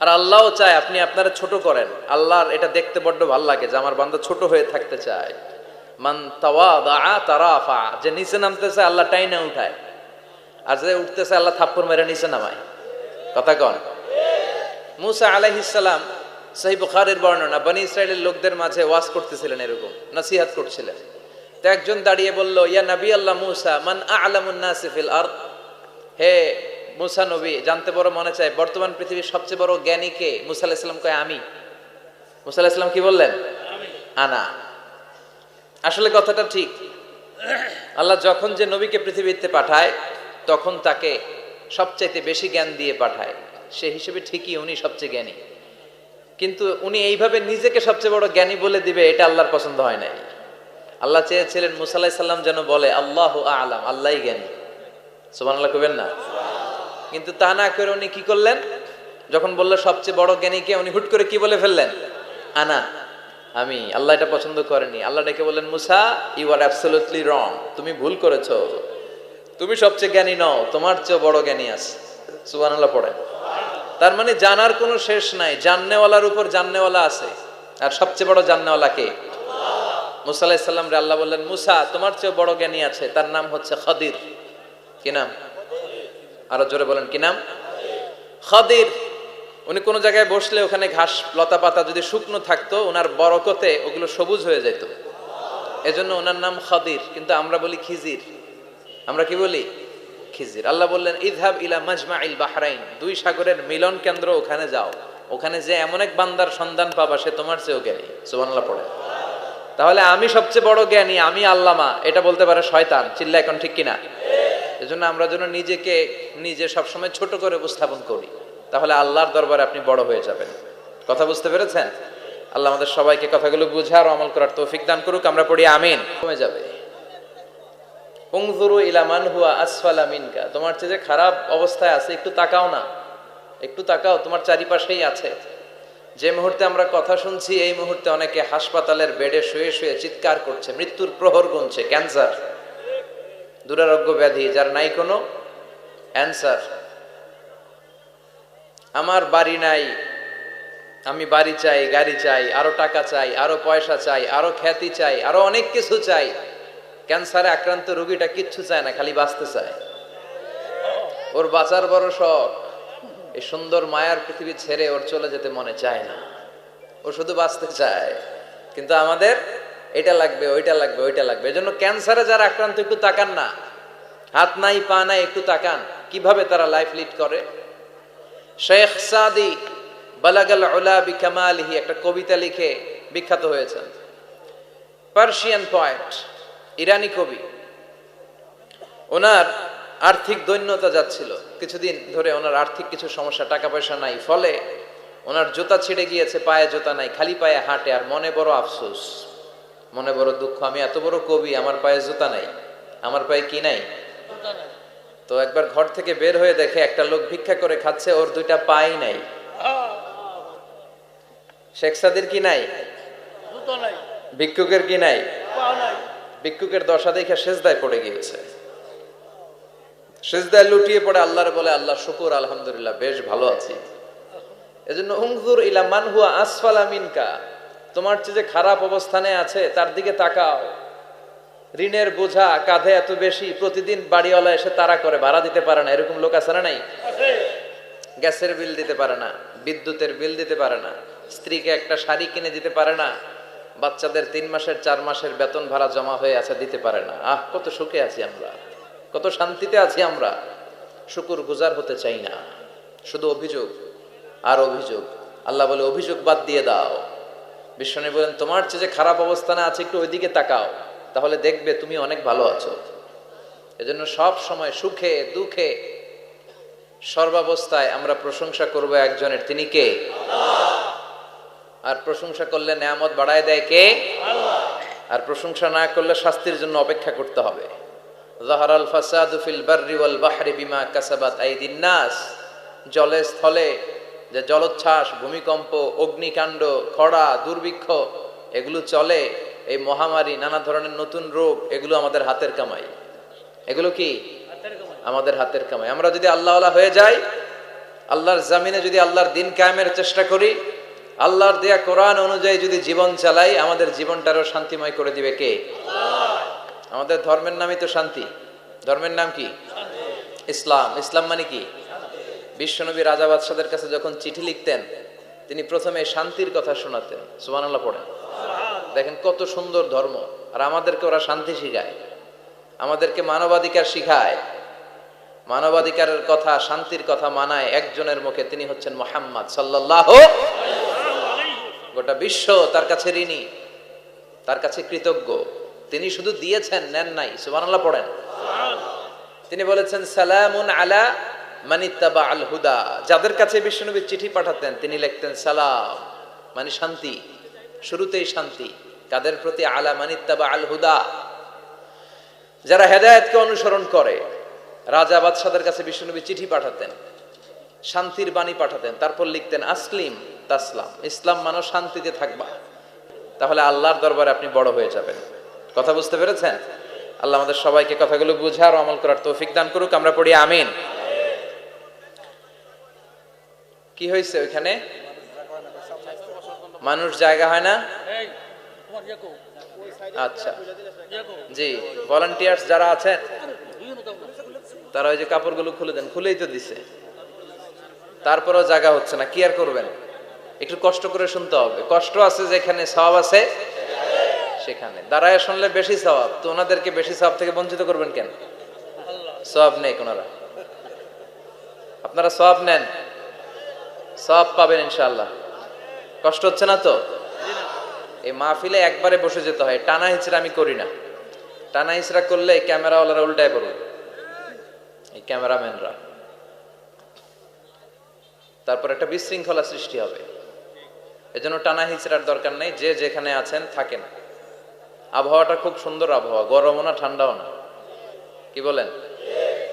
আর আল্লাহও চায় আপনি আপনারা ছোট করেন। আল্লাহর এটা দেখতে বড্ড ভালো লাগে যে আমার বান্দা ছোট হয়ে থাকতে চায়। মান তাওয়াদা তারাফা, যে নিচে নামতেছে আল্লাহ টাইনা উঠায়, আর যে উঠতেছে আল্লাহ থাপ্পড় মেরে নিচে নামায়। কথা কন। মুসা আলাইহিস সালাম, সহিহ বুখারীর বর্ণনা, বনি ইসরাইলের লোকদের মাঝে ওয়াজ করতেছিলেন, এরকম নসিহত করছিলেন। তো একজন দাঁড়িয়ে বলল, ইয়া নবী আল্লাহ মুসা, মান আ'লামুন নাসি ফিল আরদ, হে মুসা নবী, জানতে বড় মনে চায় বর্তমান পৃথিবীর সবচেয়ে বড় জ্ঞানী কে? মুসা আলাইহিস সালাম কয় আমি। মুসা আলাইহিস সালাম কি বললেন? আনা। আসলে কথাটা ঠিক। আল্লাহ যখন যে নবীকে পৃথিবীতে পাঠায় তখন তাকে সবচাইতে বেশি জ্ঞান দিয়ে পাঠায়, সে হিসেবে ঠিকই উনি সবচেয়ে জ্ঞানী। কিন্তু উনি এইভাবে নিজেকে সবচেয়ে বড় জ্ঞানী বলে দিবে, এটা আল্লাহর পছন্দ হয় নাই। আল্লাহ চেয়েছিলেন মুসা আলাইহিস সালাম যেন বলে আল্লাহু আ'লাম, আল্লাহই জ্ঞানী। সুবহানাল্লাহ কইবেন না? কিন্তু তা না করে উনি কি করলেন? যখন বলল সবচেয়ে বড় জ্ঞানী কে, উনি হুট করে কি বলে ফেললেন? আনা, আমি। আল্লাহ এটা পছন্দ করেনি। আল্লাহ ডেকে বললেন, মুসা ইউ আর অ্যাবসলিউটলি রং, তুমি ভুল করেছো, তুমি সবচেয়ে জ্ঞানী নও, তোমার চেয়ে বড় জ্ঞানী আছে। সুবহানাল্লাহ পড়েন। তার মানে জানার কোনো শেষ নাই, জাননেওয়ালার উপর জাননেওয়ালা আছে। আর সবচেয়ে বড় জাননেওয়ালা কে? মুসা আলাইহিস সালাম রে আল্লাহ বললেন, মুসা তোমার চেয়ে বড় জ্ঞানী আছে, তার নাম হচ্ছে খাদির। কি নাম? আরো জোরে বলেন, কি নাম? খাদির। উনি কোন জায়গায় বসলে ওখানে ঘাস লতা পাতা যদি শুকনো থাকতো, ওনার বরকতে ওগুলো সবুজ হয়ে যেত, এজন্য ওনার নাম খাদির। কিন্তু আমরা বলি খিজির। আমরা কি বলি? খিজির। আল্লাহ বললেন, ইযহাব ইলা মাজমাইল বাহরাইন, দুই সাগরের মিলন কেন্দ্র, ওখানে যাও, ওখানে যে এমন এক বান্দার সন্ধান পাবা সে তোমার চেয়েও জ্ঞানী। সুবহানাল্লাহ পড়ে। তাহলে আমি সবচেয়ে বড় জ্ঞানী, আমি আল্লামা, এটা বলতে পারে শয়তান। চিল্লা এখন ঠিক কিনা? এজন্য আমরা যেন নিজেকে নিজে সবসময় ছোট করে উপস্থাপন করি, তাহলে আল্লাহর দরবারে আপনি বড় হয়ে যাবেন। কথা বুঝতে পেরেছেন? আল্লাহ আমাদের সবাইকে কথাগুলো বুঝার ও আমল করার তৌফিক দান করুক। আমরা পড়ি আমিন। কমে যাবে। উনজুরু ইলা মান হুয়া আসফালা মিনকা, তোমার চেয়ে যে খারাপ অবস্থায় আছে একটু তাকাও না, একটু তাকাও, তোমার চারিপাশেই আছে। যে মুহূর্তে আমরা কথা শুনছি এই মুহূর্তে অনেকে হাসপাতালের বেডে শুয়ে শুয়ে চিৎকার করছে, মৃত্যুর প্রহর গুনছে। ক্যান্সার, দুরারোগ্য ব্যাধি যার নাই কোনো অ্যান্সার। আমার বাড়ি নাই, আমি বাড়ি চাই, গাড়ি চাই, আরো টাকা চাই, আরো পয়সা চাই, আরো খ্যাতি চাই, আরো অনেক কিছু চাই। ক্যান্সারে আক্রান্ত রোগীটা কিচ্ছু চায় না, খালি বাঁচতে চায়। ওর বাঁচার বড় শখ, এই সুন্দর মায়ার পৃথিবী ছেড়ে ওর চলে যেতে মনে চায় না, ও শুধু বাঁচতে চায়। কিন্তু আমাদের এটা লাগবে, ওইটা লাগবে, ওইটা লাগবে। এজন্য ক্যান্সারে যারা আক্রান্ত একটু তাকান না, হাত নাই পা নাই, একটু তাকান কিভাবে তারা লাইফ লিড করে। শেখ সাদি বালাগাল উলা বিকামালিহি একটা কবিতা লিখে বিখ্যাত হয়েছেন। পার্সিয়ান পয়েট, ইরানি কবি। ওনার আর্থিক দৈন্যতা যাচ্ছিল, কিছুদিন ধরে ওনার আর্থিক কিছু সমস্যা, টাকা পয়সা নাই, ফলে ওনার জুতা ছিঁড়ে গিয়েছে, পায়ে জুতা নাই, খালি পায়ে হাঁটে। আর মনে বড় আফসোস, মনে বড় দুঃখ, আমি এত বড় কবি, আমার পায়ে জুতা নাই, আমার পায়ে কি নাই? তো একবার ঘর থেকে বের হয়ে দেখে একটা লোক ভিক্ষা করে খাচ্ছে, ওর দুইটা পাই নাই। শেখ সাদির কি নাই? ভিক্ষুকের কি নাই? ভিক্ষুকের দশা দেখে সেজদায় পড়ে গিয়েছে, সেজদায় লুটিয়ে পড়ে আল্লাহর বলে, আল্লাহ শুকুর, আলহামদুলিল্লাহ, বেশ ভালো আছি। এজন্য উনজুর ইলা মান হুয়া আসফালা মিনকা, তোমার চেয়ে যে খারাপ অবস্থানে আছে তার দিকে তাকাও। ঋণের বোঝা কাঁধে এত বেশি, প্রতিদিন বাড়িওয়ালা এসে তাড়া করে, ভাড়া দিতে পারে না, এরকম লোক আছে না নাই? গ্যাসের বিল দিতে পারে না, বিদ্যুতের বিল দিতে পারে না, স্ত্রীকে একটা শাড়ি কিনে দিতে পারে না, বাচ্চাদের 3 মাসের 4 মাসের বেতন ভাড়া জমা হয়ে আছে, দিতে পারে না। কত সুখে আছি আমরা, কত শান্তিতে আছি আমরা, শুকুর গুজার হতে চাই না, শুধু অভিযোগ আর অভিযোগ। আল্লাহ বলে অভিযোগ বাদ দিয়ে দাও। বিশ্বনবী বলেন, তোমার চেয়ে যে খারাপ অবস্থানে আছে একটু ওইদিকে তাকাও, তাহলে দেখবে তুমি অনেক ভালো আছো। এজন্য সব সময় সুখে দুঃখে সর্বাবস্থায় আমরা প্রশংসা করব একজনের, তিনি কে? আর প্রশংসা করলে নেয়ামত বাড়ায় দেয় কে? আর প্রশংসা না করলে শাস্তির জন্য অপেক্ষা করতে হবে। যাহারাল ফাসাদু ফিল বাররি ওয়াল বাহরি বিমা কাসাবাত আইদিন নাস, জলে স্থলে যে জলোচ্ছ্বাস, ভূমিকম্প, অগ্নিকাণ্ড, খরা, দুর্ভিক্ষ এগুলো চলে, এই মহামারী, নানা ধরনের নতুন রোগ, এগুলো আমাদের হাতের কামাই। এগুলো কি? আমাদের হাতের কামাই। আমরা যদি আল্লাহওয়ালা হয়ে যাই, আল্লাহর জামিনে যদি আল্লাহর দিন কায়েমের চেষ্টা করি, আল্লাহর দেয়া কোরআন অনুযায়ী যদি জীবন চালাই, আমাদের জীবনটারও শান্তিময় করে দিবে কে? আমাদের ধর্মের নামই তো শান্তি। ধর্মের নাম কি? ইসলাম। ইসলাম মানে কি? বিশ্বনবী রাজা বাদশাদের কাছে যখন চিঠি লিখতেন, তিনি প্রথমে শান্তির কথা শোনাতেন। সুবহানাল্লাহ পড়েন। দেখেন কত সুন্দর ধর্ম। আর আমাদেরকে ওরা শান্তি শিখায়, আমাদেরকে মানবাধিকার শিখায়। মানবাধিকারের কথা, শান্তির কথা মানায় একজনের মুখে, তিনি হচ্ছেন মুহাম্মদ সাল্লাল্লাহু। গোটা বিশ্ব তার কাছে ঋণী, তার কাছে কৃতজ্ঞ। তিনি শুধু দিয়েছেন, নেন নাই। সুবহানাল্লাহ পড়েন। তিনি বলেছেন সালামুন আলা মানিত্তাবা আল হুদা। যাদের কাছে বিশ্বনবী চিঠি পাঠাতেন তিনি লিখতেন সালাম, মানে শান্তি। শুরুতেই শান্তি কাদের প্রতি? আলা মানিত্তাবা আল হুদা, যারা হেদায়েতকে অনুসরণ করে। রাজা বাদশাদের কাছে বিশ্বনবী চিঠি পাঠাতেন, শান্তির বাণী পাঠাতেন, তারপর লিখতেন আসলিম তাসলাম, ইসলাম মানো শান্তিতে থাকবা, তাহলে আল্লাহর দরবারে আপনি বড় হয়ে যাবেন। কথা বুঝতে পেরেছেন? আল্লাহ আমাদের সবাইকে কথাগুলো বুঝার ও আমল করার তৌফিক দান করুক। আমরা পড়ি আমিন। কি হয়েছে ওইখানে? মানুষ জায়গা হয় না? আচ্ছা জি, ভলান্টিয়ার্স যারা আছেন তারা ওই যে কাপড়গুলো খুলে দেন। খুলেই তো দিছে, তারপরেও জায়গা হচ্ছে না। কি আর করবেন? একটু কষ্ট করে শুনতে হবে। কষ্ট আছে যেখানে, সওয়াব আছে সেখানে। দাঁড়ায় শুনলে বেশি সওয়াব, তো ওনাদেরকে বেশি সওয়াব থেকে বঞ্চিত করবেন কেন? সওয়াব নেই ওনারা, আপনারা সওয়াব নেন, সওয়াব পাবেন ইনশাআল্লাহ। কষ্ট হচ্ছে না তো? এই মাহফিলে একবারে বসে যেতে হয়। টানা হিচড়া আমি করি না। টানা হিচড়া করলে ক্যামেরাওয়ালারা উল্টায় পড়বে, এই ক্যামেরাম্যানরা। তারপর একটা বিশৃঙ্খলা সৃষ্টি হবে। এজন্য টানা হিচড়ার দরকার নেই। যে যেখানে আছেন থাকেন। আবহাওয়াটা খুব সুন্দর আবহাওয়া, গরমও না ঠান্ডাও না। কি বলেন?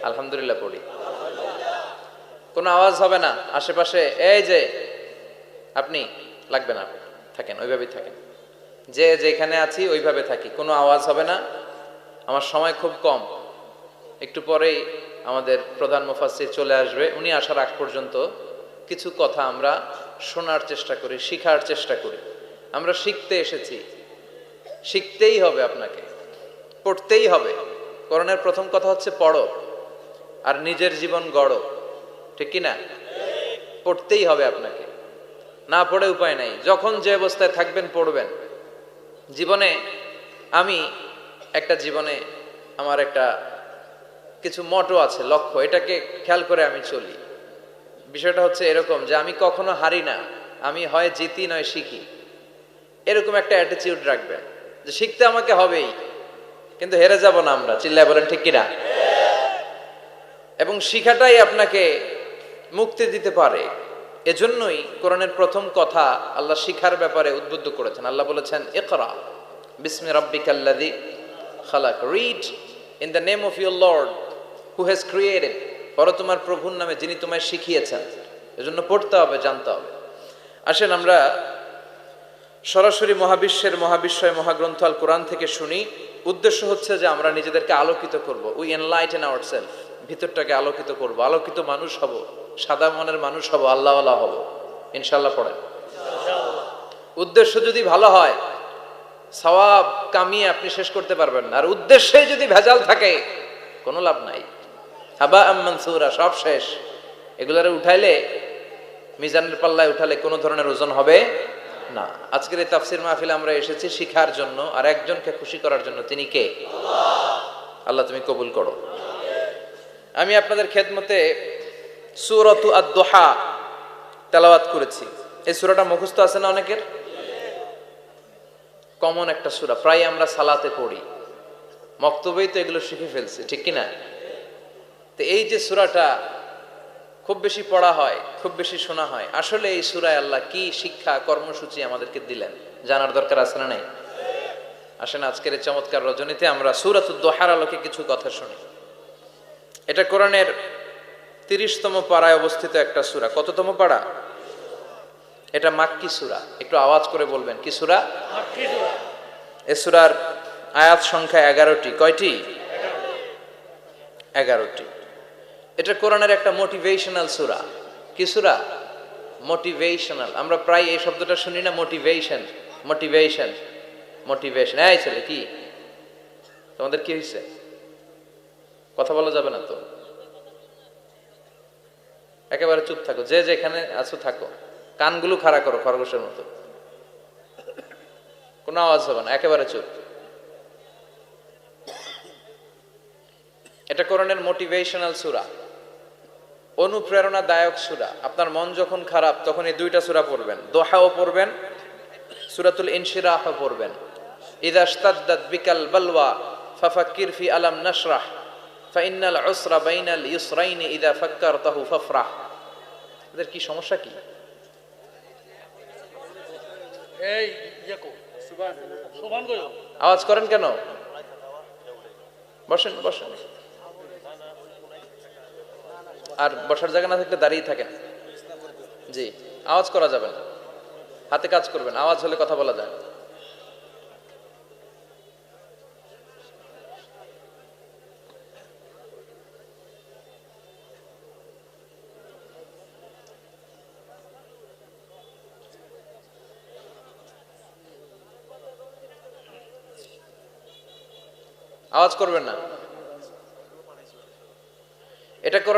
আলহামদুলিল্লাহ পড়ি। কোনো আওয়াজ হবে না আশেপাশে। এই যে আপনি লাগবে না, থাকেন ওইভাবেই থাকেন। যে যেখানে আছি ওইভাবে থাকি, কোনো আওয়াজ হবে না। আমার সময় খুব কম, একটু পরেই আমাদের প্রধান মুফাসসির চলে আসবে। উনি আসার আগ পর্যন্ত কিছু কথা আমরা শোনার চেষ্টা করি, শিখার চেষ্টা করি। আমরা শিখতে এসেছি, শিখতেই হবে, আপনাকে পড়তেই হবে। কোরআনের প্রথম কথা হচ্ছে পড়ো আর নিজের জীবন গড়ো, ঠিক কি না? পড়তেই হবে আপনাকে, না পড়ে উপায় নাই। যখন যে অবস্থায় থাকবেন পড়বেন। জীবনে আমি জীবনে আমার একটা কিছু মটো আছে, লক্ষ্য, এটাকে খেয়াল করে আমি চলি। বিষয়টা হচ্ছে এরকম যে আমি কখনো হারি না, আমি হয় জিতি নয় শিখি। এরকম একটা অ্যাটিটিউড রাখবেন যে শিখতে আমাকে হবেই, কিন্তু হেরে যাব না আমরা। চিল্লায় বলেন ঠিক কিনা? এবং শিখাটাই আপনাকে মুক্তি দিতে পারে। এজন্যই কোরআনের প্রথম কথা আল্লাহ শিখার ব্যাপারে উদ্বুদ্ধ করেছেন। আল্লাহ বলেছেন ইকরা বিসমি রাব্বিকাল্লাযী খালাক, read in the name of your lord who has created, পড়ো তোমার প্রভুর নামে যিনি তোমায় শিখিয়েছেন। এজন্য পড়তে হবে, জানতে হবে। আসেন আমরা সরাসরি মহাবিশ্বয় মহাগ্রন্থ আল কোরআন থেকে শুনি। উদ্দেশ্য হচ্ছে যে আমরা নিজেদেরকে আলোকিত করব। উই এনলাইটেন আওয়ারসেলফ, ভিতরটাকে আলোকিত করব, আলোকিত মানুষ হব, সাদা মনের মানুষ হব, আল্লাহওয়ালা হব ইনশাআল্লাহ। পড়েন। উদ্দেশ্য যদি ভালো হয়, সওয়াব কামিয়ে আপনি শেষ করতে পারবেন না। আর উদ্দেশ্যে যদি ভেজাল থাকে কোনো লাভ নাই। হাবা মানসুরা, সব শেষ। এগুলারে উঠাইলে, মিজানের পাল্লায় উঠালে কোনো ধরনের ওজন হবে না। আজকের এই তাফসির মাহফিলে আমরা এসেছি শিখার জন্য আর একজনকে খুশি করার জন্য। তিনি কে? আল্লাহ তুমি কবুল করো। আমি আপনাদের খেদমতে সূরাতু আদ-দুহা তেলাওয়াত করেছি। এই সূরাটা মুখস্থ আছে না অনেকের? কমন একটা সূরা, প্রায় আমরা সালাতে পড়ি, মক্তবেই তো এগুলো শিখে ফেলছি, ঠিক কি না? তো এই যে সূরাটা খুব বেশি পড়া হয়, খুব বেশি শোনা হয়, আসলে এই সূরায় আল্লাহ কি শিক্ষা কর্মসূচি আমাদেরকে দিলেন জানার দরকার আছে না নাই? আসেন আজকের এই চমৎকার রজনীতে আমরা সূরাতুদ দুহার আলোকে কিছু কথা শুনি। এটা কোরআনের 30তম পারায় অবস্থিত একটা সূরা। কততম পারা? এটা মাক্কি সূরা। একটু আওয়াজ করে বলবেন, কি সূরা? মাক্কি সূরা। এই সূরার আয়াত সংখ্যা 11টি। কয়টি? 11টি। এটা কোরআনের একটা মোটিভেশনাল সূরা। কি সূরা? মোটিভেশনাল। আমরা প্রায় এই শব্দটা শুনি না, মোটিভেশন, মোটিভেশন, মোটিভেশন। এই ছেলে কি তোমাদের কি হয়েছে? কথা বলা যাবে না তো, একেবারে চুপ থাকো, যে যেখানে আছো থাকো, কানগুলো খাড়া করো খরগোশের মতো, কোনো আওয়াজ হবে না, একেবারে চুপ। এটা কোরআনের মোটিভেশনাল সূরা, অনুপ্রেরণাদায়ক সূরা। আপনার মন যখন খারাপ তখন এই দুইটা সূরা পড়বেন, দোহাও পড়বেন, সূরাতুল ইনশিরাহও পড়বেন। ইযা ইশতাদ্দাত বিকাল বালওয়া ফাফাক্কির ফি আলাম নাশরাহ ফাইন্নাল উসরা বাইনাল ইউসরাইনি ইযা ফাক্কারতাহু ফাফরাহ। এদের কি সমস্যা কি? এই ইয়াকো সুবহান গো আওয়াজ করেন কেন? বসেন বসেন, আর বসার জায়গা না থাকলে দাঁড়িয়ে থাকেন। জি, আওয়াজ করা যাবে না, হাতে কাজ করবেন, আওয়াজ হলে কথা বলা যায় না। আওয়াজ করবেন না, এটা